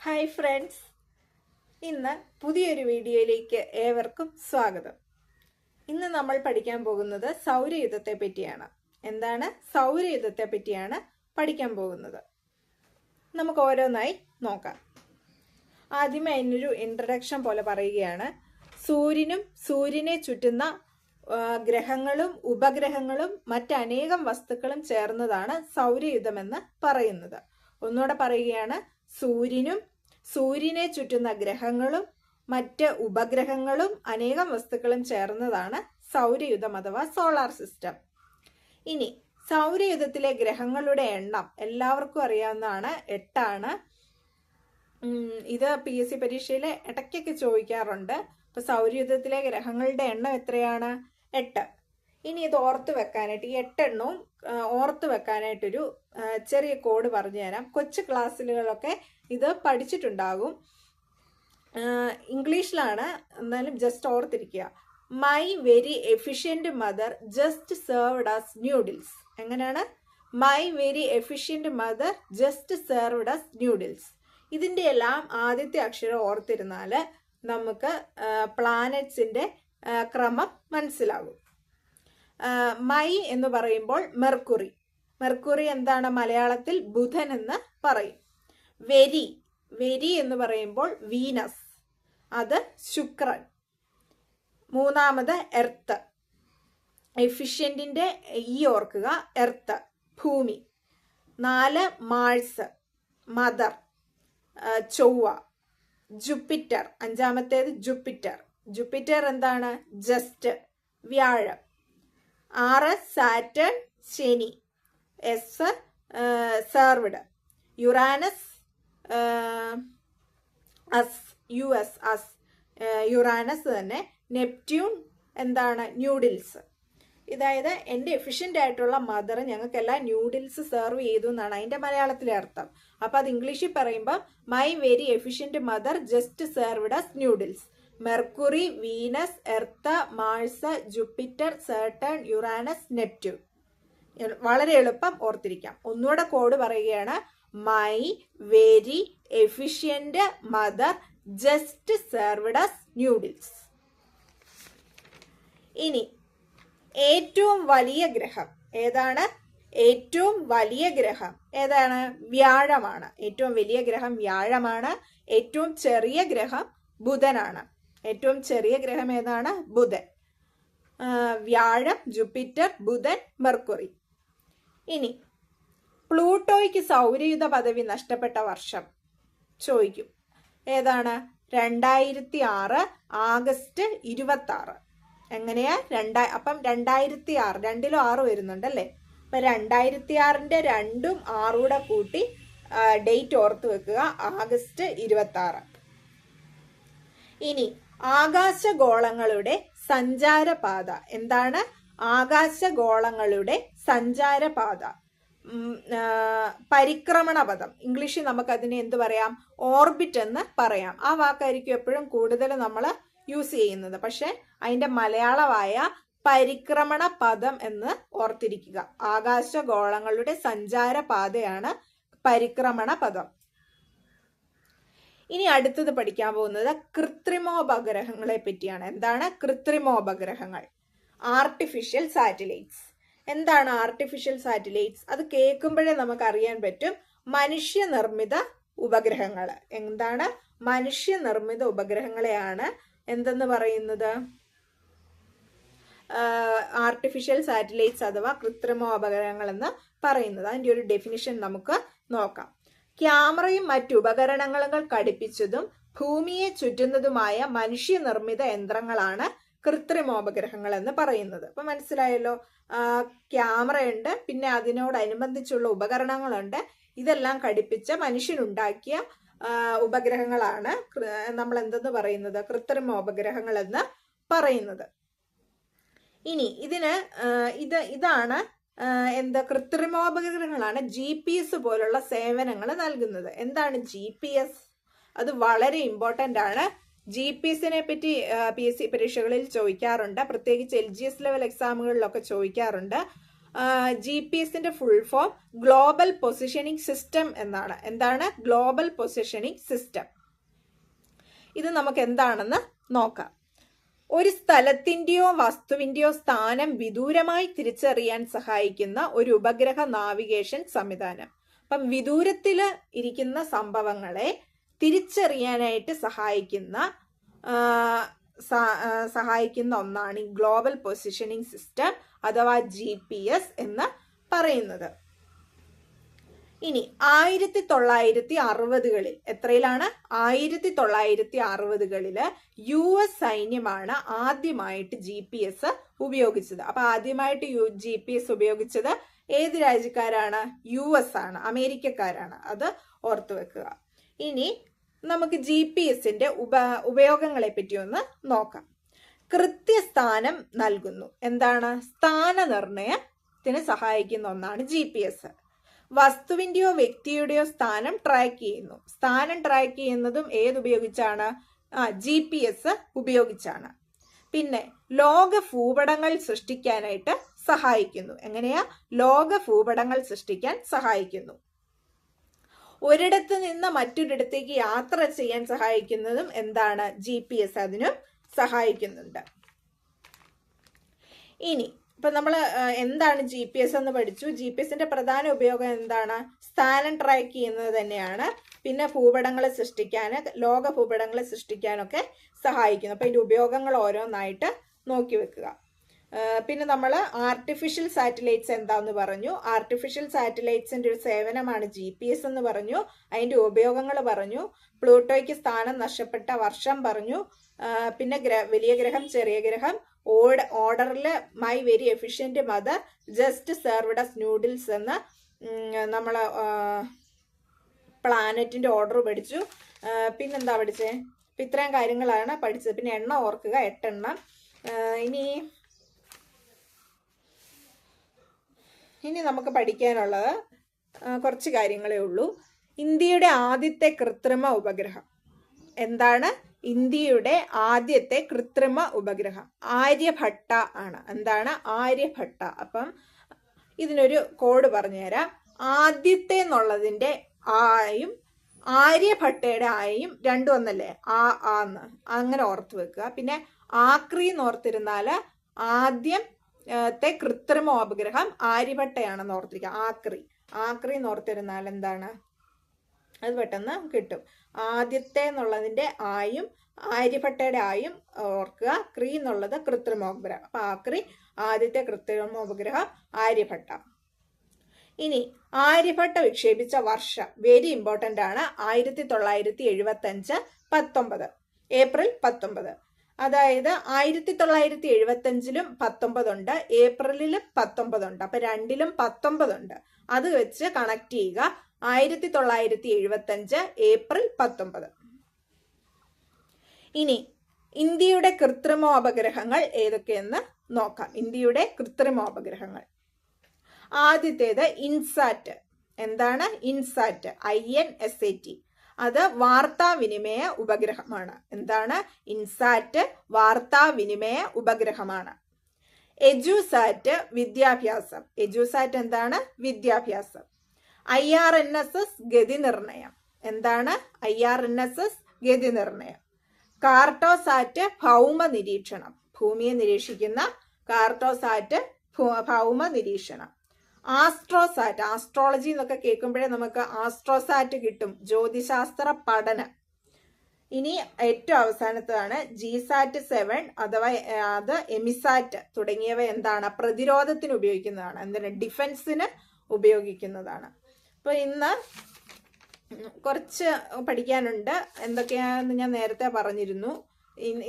Hi friends, ഇന്ന് പുതിയൊരു വീഡിയോയിലേക്ക് ഏവർക്കും സ്വാഗതം. ഇന്ന് നമ്മൾ പഠിക്കാൻ പോകുന്നത് സൗരയൂഥത്തെ പറ്റിയാണ്. എന്താണ് സൗരയൂഥത്തെ പറ്റിയാണ് പഠിക്കാൻ പോകുന്നത്. നമുക്ക് ഓരോന്നായി നോക്കാം. ആദ്യമേ അതിനൊരു ഇൻട്രഡക്ഷൻ പോലെ പറയുകയാണ്. സൂര്യനും സൂര്യനെ ചുറ്റുന്ന ഗ്രഹങ്ങളും ഉപഗ്രഹങ്ങളും മറ്റനേകം വസ്തുക്കളും ചേർന്നതാണ് സൗരയൂഥമെന്ന് പറയുന്നത്. ഒന്നുകൂടെ പറയുകയാണ്. സൂര്യനും സൂര്യനെ ചുറ്റുന്ന ഗ്രഹങ്ങളും മറ്റ് ഉപഗ്രഹങ്ങളും അനേകം വസ്തുക്കളും ചേർന്നതാണ് സൗരയൂഥം അഥവാ സോളാർ സിസ്റ്റം. ഇനി സൗരയൂഥത്തിലെ ഗ്രഹങ്ങളുടെ എണ്ണം എല്ലാവർക്കും അറിയാവുന്നതാണ്, 8ആണ്. ഇത് PSC പരീക്ഷയിൽ ഇടയ്ക്കൊക്കെ ചോദിക്കാറുണ്ട്. അപ്പൊ സൗരയൂഥത്തിലെ ഗ്രഹങ്ങളുടെ എണ്ണം എത്രയാണ്? 8. ഇനി ഇത് ഓർത്ത് വെക്കാനായിട്ട്, ഈ 8 എണ്ണവും ഓർത്ത് വെക്കാനായിട്ടൊരു ചെറിയ കോഡ് പറഞ്ഞു തരാം. കൊച്ചു ക്ലാസ്സിലുകളൊക്കെ ഇത് പഠിച്ചിട്ടുണ്ടാകും. ഇംഗ്ലീഷിലാണ്, എന്നാലും ജസ്റ്റ് ഓർത്തിരിക്കുക. My very efficient mother just served us noodles. എങ്ങനെയാണ്? My very efficient mother just served us noodles. ഇതിൻ്റെ എല്ലാം ആദ്യത്തെ അക്ഷരം ഓർത്തിരുന്നാൽ നമുക്ക് പ്ലാനറ്റ്സിന്റെ ക്രമം മനസ്സിലാകും. മൈ എന്ന് പറയുമ്പോൾ മെർക്കുറി. മെർക്കുറി എന്താണ് മലയാളത്തിൽ? ബുധൻ എന്ന് പറയും. വെരി വെരി എന്ന് പറയുമ്പോൾ വീനസ്, അത് ശുക്രൻ. മൂന്നാമത് എർത്ത്. എഫിഷ്യന്റിന്റെ ഈ ഓർക്കുക, എർത്ത് ഭൂമി. 4 മാഴ്സ് മദർ, ചൊവ്വ. ജൂപ്പിറ്റർ, അഞ്ചാമത്തേത് ജൂപ്പിറ്റർ. ജൂപ്പിറ്റർ എന്താണ്? ജസ്റ്റ് വ്യാഴം. 6 സാറ്റേൺ ശനി, S served. Uranus us, US us, Uranus തന്നെ. നെപ്റ്റ്യൂൺ എന്താണ്? ന്യൂഡിൽസ്. ഇതായത് എൻ്റെ എഫിഷ്യൻ്റ് ആയിട്ടുള്ള മദർ ഞങ്ങൾക്കെല്ലാം ന്യൂഡിൽസ് സെർവ് ചെയ്തു എന്നാണ് അതിൻ്റെ മലയാളത്തിലെ അർത്ഥം. അപ്പം അത് ഇംഗ്ലീഷിൽ പറയുമ്പോൾ my very efficient mother just served us noodles. Mercury, Venus, Earth, Mars, Jupiter, Saturn, Uranus, Neptune. വളരെ എളുപ്പം ഓർത്തിരിക്കാം. ഒന്നുകൂടെ കോഡ് പറയുകയാണ്. My very efficient mother just served us noodles. ഇനി ഏറ്റവും വലിയ ഗ്രഹം ഏതാണ്? ഏറ്റവും വലിയ ഗ്രഹം ഏതാണ്? വ്യാഴമാണ്. ഏറ്റവും വലിയ ഗ്രഹം വ്യാഴമാണ്. ഏറ്റവും ചെറിയ ഗ്രഹം ബുധനാണ്. ഏറ്റവും ചെറിയ ഗ്രഹം ഏതാണ്? ബുധൻ. വ്യാഴം, ജൂപ്പിറ്റർ, ബുധൻ, മെർക്കുറി. ഇനി പ്ലൂട്ടോയ്ക്ക് സൗരയൂഥ പദവി നഷ്ടപ്പെട്ട വർഷം ചോദിക്കും. ഏതാണ്? 2006 ആഗസ്റ്റ് 26. എങ്ങനെയാ? അപ്പം 2006, 2ലും 6 വരുന്നുണ്ടല്ലേ. അപ്പൊ 2006ന്റെ 2ഉം 6 കൂടെ കൂട്ടി ഡേറ്റ് ഓർത്ത് വെക്കുക, ആഗസ്റ്റ് 26. ഇനി ആകാശഗോളങ്ങളുടെ സഞ്ചാരപാത എന്താണ്? ആകാശഗോളങ്ങളുടെ സഞ്ചാരപാത, പരിക്രമണ പഥം. ഇംഗ്ലീഷിൽ നമുക്ക് അതിനെ എന്ത് പറയാം? ഓർബിറ്റ് എന്ന് പറയാം. ആ വാക്കായിരിക്കും എപ്പോഴും കൂടുതൽ നമ്മൾ യൂസ് ചെയ്യുന്നത്. പക്ഷെ അതിന്റെ മലയാളമായ പരിക്രമണ പഥം എന്ന് ഓർത്തിരിക്കുക. ആകാശഗോളങ്ങളുടെ സഞ്ചാരപാതയാണ് പരിക്രമണ പഥം. ഇനി അടുത്തത് പഠിക്കാൻ പോകുന്നത് കൃത്രിമോപഗ്രഹങ്ങളെ പറ്റിയാണ്. എന്താണ് കൃത്രിമോപഗ്രഹങ്ങൾ? Artificial satellites. എന്താണ് ആർട്ടിഫിഷ്യൽ സാറ്റലൈറ്റ്സ്? അത് കേൾക്കുമ്പോഴേ നമുക്ക് അറിയാൻ പറ്റും. മനുഷ്യനിർമ്മിത ഉപഗ്രഹങ്ങൾ. എന്താണ്? മനുഷ്യനിർമ്മിത ഉപഗ്രഹങ്ങളെയാണ് എന്തെന്ന് പറയുന്നത്? ആർട്ടിഫിഷ്യൽ സാറ്റലൈറ്റ്സ് അഥവാ കൃത്രിമോപഗ്രഹങ്ങൾ എന്ന് പറയുന്നത്. അതിൻ്റെ ഒരു ഡെഫിനിഷൻ നമുക്ക് നോക്കാം. ക്യാമറയും മറ്റു ഉപകരണങ്ങളും ഘടിപ്പിച്ചതും ഭൂമിയെ ചുറ്റുന്നതുമായ മനുഷ്യനിർമ്മിത യന്ത്രങ്ങളാണ് കൃത്രിമോപഗ്രഹങ്ങൾ എന്ന് പറയുന്നത്. അപ്പൊ മനസ്സിലായല്ലോ. ക്യാമറയുണ്ട്, പിന്നെ അതിനോടനുബന്ധിച്ചുള്ള ഉപകരണങ്ങളുണ്ട്. ഇതെല്ലാം ഘടിപ്പിച്ച മനുഷ്യനുണ്ടാക്കിയ ഉപഗ്രഹങ്ങളാണ് നമ്മൾ എന്തെന്ന് പറയുന്നത്? കൃത്രിമോപഗ്രഹങ്ങൾ എന്ന് പറയുന്നത്. ഇനി ഇതാണ് കൃത്രിമോപഗ്രഹങ്ങളാണ് GPS പോലുള്ള സേവനങ്ങൾ നൽകുന്നത്. എന്താണ് GPS? അത് വളരെ ഇമ്പോർട്ടൻ്റ് ആണ്. GPS-നെ പറ്റി PSC പരീക്ഷകളിൽ ചോദിക്കാറുണ്ട്. പ്രത്യേകിച്ച് LGS ലെവൽ എക്സാമുകളിലൊക്കെ ചോദിക്കാറുണ്ട്. GPS full form global positioning system എന്നാണ്. എന്താണ് ഗ്ലോബൽ പൊസിഷനിങ് സിസ്റ്റം? ഇത് നമുക്ക് എന്താണെന്ന് നോക്കാം. ഒരു സ്ഥലത്തിന്റെയോ വസ്തുവിന്റെയോ സ്ഥാനം വിദൂരമായി തിരിച്ചറിയാൻ സഹായിക്കുന്ന ഒരു ഉപഗ്രഹ നാവിഗേഷൻ സംവിധാനം. അപ്പം വിദൂരത്തില് ഇരിക്കുന്ന സംഭവങ്ങളെ തിരിച്ചറിയാനായിട്ട് സഹായിക്കുന്ന ഒന്നാണ് ഈ ഗ്ലോബൽ പൊസിഷനിങ് സിസ്റ്റം അഥവാ GPS എന്ന് പറയുന്നത്. ഇനി 1960-കളിൽ എത്രയിലാണ്? 1960-കളില് US സൈന്യമാണ് ആദ്യമായിട്ട് GPS ഉപയോഗിച്ചത്. അപ്പൊ ആദ്യമായിട്ട് GPS ഉപയോഗിച്ചത് ഏത് രാജ്യക്കാരാണ്? US ആണ്, അമേരിക്കക്കാരാണ്. അത് ഓർത്തു വെക്കുക. ഇനി നമുക്ക് GPS-ന്റെ ഉപയോഗങ്ങളെ പറ്റി ഒന്ന് നോക്കാം. കൃത്യസ്ഥാനം നൽകുന്നു. എന്താണ്? സ്ഥാനനിർണയത്തിന് സഹായിക്കുന്ന ഒന്നാണ് GPS. വസ്തുവിന്റെയോ വ്യക്തിയുടെയോ സ്ഥാനം ട്രാക്ക് ചെയ്യുന്നു. സ്ഥാനം ട്രാക്ക് ചെയ്യുന്നതും ഏതുപയോഗിച്ചാണ്? GPS ഉപയോഗിച്ചാണ്. പിന്നെ ലോക ഭൂപടങ്ങൾ സൃഷ്ടിക്കാനായിട്ട് സഹായിക്കുന്നു. എങ്ങനെയാ? ലോക ഭൂപടങ്ങൾ സൃഷ്ടിക്കാൻ സഹായിക്കുന്നു. ഒരിടത്ത് നിന്ന് മറ്റൊരിടത്തേക്ക് യാത്ര ചെയ്യാൻ സഹായിക്കുന്നതും എന്താണ്? GPS അതിനും സഹായിക്കുന്നുണ്ട്. ഇനി ഇപ്പൊ നമ്മൾ എന്താണ് GPS എന്ന് പഠിച്ചു. GPS-ന്റെ പ്രധാന ഉപയോഗം എന്താണ്? സ്ഥാനം ട്രാക്ക് ചെയ്യുന്നത് തന്നെയാണ്. പിന്നെ ഭൂപടങ്ങളെ സൃഷ്ടിക്കാൻ, ലോക ഭൂപടങ്ങളെ സൃഷ്ടിക്കാനൊക്കെ സഹായിക്കുന്നു. അപ്പൊ ഇതിന്റെ ഉപയോഗങ്ങൾ ഓരോന്നായിട്ട് നോക്കി വെക്കുക. പിന്നെ നമ്മൾ ആർട്ടിഫിഷ്യൽ സാറ്റലൈറ്റ്സ് എന്താന്ന് പറഞ്ഞു. ആർട്ടിഫിഷ്യൽ സാറ്റലൈറ്റ്സിന്റെ ഒരു സേവനമാണ് GPS എന്ന് പറഞ്ഞു. അതിന്റെ ഉപയോഗങ്ങൾ പറഞ്ഞു. പ്ലൂട്ടോയ്ക്ക് സ്ഥാനം നഷ്ടപ്പെട്ട വർഷം പറഞ്ഞു. പിന്നെ വലിയ ഗ്രഹം, ചെറിയ ഗ്രഹം, ഓർഡറിൽ my very efficient mother, just served us noodles എന്ന് നമ്മൾ പ്ലാനറ്റിന്റെ ഓർഡർ പഠിച്ചു. പിന്നെന്താ പഠിച്ചേ? ഇത്രയും കാര്യങ്ങളാണ് പഠിച്ചത്. പിന്നെ എണ്ണം ഓർക്കുക, 8 എണ്ണം. ഇനി നമുക്ക് പഠിക്കാനുള്ളത് കുറച്ച് കാര്യങ്ങളേ ഉള്ളൂ. ഇന്ത്യയുടെ ആദ്യത്തെ കൃത്രിമ ഉപഗ്രഹം എന്താണ്? ഇന്ത്യയുടെ ആദ്യത്തെ കൃത്രിമ ഉപഗ്രഹം ആര്യഭട്ട ആണ്. എന്താണ്? ആര്യഭട്ട. അപ്പം ഇതിനൊരു കോഡ് പറഞ്ഞുതരാം. ആദ്യത്തെ എന്നുള്ളതിന്റെ ആയും ആര്യഭട്ടയുടെ ആയും രണ്ടും ഒന്നല്ലേ? ആന്ന് അങ്ങനെ ഓർത്ത് വെക്കുക. പിന്നെ ആക്രി എന്ന് ഓർത്തിരുന്നാല് ആദ്യത്തെ കൃത്രിമ ഉപഗ്രഹം ആര്യഭട്ടയാണെന്ന് ഓർത്തിരിക്കുക. ആക്രി എന്ന് ഓർത്തിരുന്നാൽ എന്താണ്? അത് പെട്ടെന്ന് കിട്ടും. ആദ്യത്തെ എന്നുള്ളതിന്റെ ആയും ആര്യഭട്ടയുടെ ആയും ഓർക്കുക. ക്രീ എന്നുള്ളത് കൃത്രിമ ഉപഗ്രഹം. അപ്പൊ ആക്രി ആദ്യത്തെ കൃത്രിമ ഉപഗ്രഹം ആര്യഭട്ട. ഇനി ആര്യഭട്ട വിക്ഷേപിച്ച വർഷം വെരി ഇമ്പോർട്ടന്റ് ആണ്. 1975 ഏപ്രിൽ 19. അതായത് 1975-ലും 19 ഉണ്ട്, ഏപ്രിലിലും 19 ഉണ്ട്. അപ്പൊ രണ്ടിലും 19 ഉണ്ട്. അത് വെച്ച് കണക്ട് ചെയ്യുക. 1975 ഏപ്രിൽ 19. ഇനി ഇന്ത്യയുടെ കൃത്രിമോപഗ്രഹങ്ങൾ ഏതൊക്കെയെന്ന് നോക്കാം. ഇന്ത്യയുടെ കൃത്രിമോപഗ്രഹങ്ങൾ. ആദ്യത്തേത് ഇൻസാറ്റ്. എന്താണ്? ഇൻസാറ്റ്, INSAT. അത് വാർത്താവിനിമയ ഉപഗ്രഹമാണ്. എന്താണ്? ഇൻസാറ്റ് വാർത്താവിനിമയ ഉപഗ്രഹമാണ്. എജുസാറ്റ് വിദ്യാഭ്യാസം. എജുസാറ്റ് എന്താണ്? വിദ്യാഭ്യാസം. IRNSS ഗതി നിർണയം. എന്താണ്? IRNSS ഗതി നിർണയം. കാർട്ടോസാറ്റ് ഭൗമ നിരീക്ഷണം. ഭൂമിയെ നിരീക്ഷിക്കുന്ന കാർട്ടോസാറ്റ് ഭൗമ നിരീക്ഷണം. ആസ്ട്രോസാറ്റ്, ആസ്ട്രോളജി എന്നൊക്കെ കേൾക്കുമ്പോഴേ നമുക്ക് ആസ്ട്രോസാറ്റ് കിട്ടും, ജ്യോതിശാസ്ത്ര പഠനം. ഇനി ഏറ്റവും അവസാനത്തതാണ് GSAT 7 അഥവാ അത് എമിസാറ്റ് തുടങ്ങിയവ എന്താണ്? പ്രതിരോധത്തിന് ഉപയോഗിക്കുന്നതാണ്. എന്താണ്? ഡിഫൻസിന് ഉപയോഗിക്കുന്നതാണ്. അപ്പൊ ഇന്ന് കുറച്ച് പഠിക്കാനുണ്ട്. എന്തൊക്കെയാണെന്ന് ഞാൻ നേരത്തെ പറഞ്ഞിരുന്നു.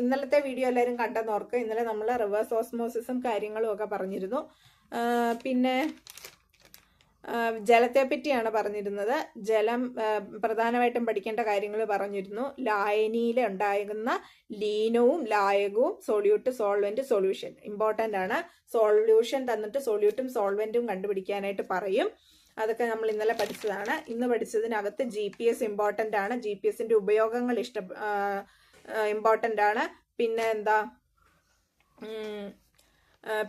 ഇന്നലത്തെ വീഡിയോ എല്ലാവരും കണ്ടെന്ന് ഓർക്കുക. ഇന്നലെ നമ്മൾ റിവേഴ്സ് ഓസ്മോസിസും കാര്യങ്ങളും ഒക്കെ പറഞ്ഞിരുന്നു. പിന്നെ ജലത്തെ പറ്റിയാണ് പറഞ്ഞിരുന്നത്. ജലം പ്രധാനമായിട്ടും പഠിക്കേണ്ട കാര്യങ്ങൾ പറഞ്ഞിരുന്നു. ലായനിയിൽ ഉണ്ടാകുന്ന ലീനവും ലായകവും സൊല്യൂട്ട്, സോൾവെന്റ്, സൊല്യൂഷൻ ഇമ്പോർട്ടൻ്റ് ആണ്. സൊല്യൂഷൻ തന്നിട്ട് സൊല്യൂട്ടും സോൾവെന്റും കണ്ടുപിടിക്കാനായിട്ട് പറയും. അതൊക്കെ നമ്മൾ ഇന്നലെ പഠിച്ചതാണ്. ഇന്ന് പഠിച്ചതിനകത്ത് GPS ഇമ്പോർട്ടൻ്റ് ആണ്. GPS-ന്റെ ഉപയോഗങ്ങൾ ഇമ്പോർട്ടൻ്റ് ആണ്. പിന്നെ എന്താ,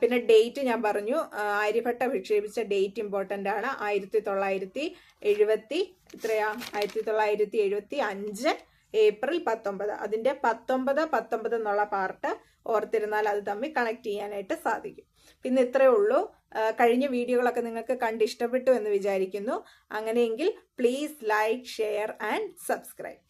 പിന്നെ ഡേറ്റ് ഞാൻ പറഞ്ഞു, ആര്യഭട്ട വിക്ഷേപിച്ച ഡേറ്റ് ഇമ്പോർട്ടൻ്റ് ആണ്. 1975 ഏപ്രിൽ 19. അതിൻ്റെ 19 എന്നുള്ള പാർട്ട് ഓർത്തിരുന്നാൽ അത് തമ്മിൽ കണക്ട് ചെയ്യാനായിട്ട് സാധിക്കും. പിന്നെ ഇത്രയേ ഉള്ളൂ. കഴിഞ്ഞ വീഡിയോകളൊക്കെ നിങ്ങൾക്ക് കണ്ട് ഇഷ്ടപ്പെട്ടു എന്ന് വിചാരിക്കുന്നു. അങ്ങനെയെങ്കിൽ please like, share and subscribe.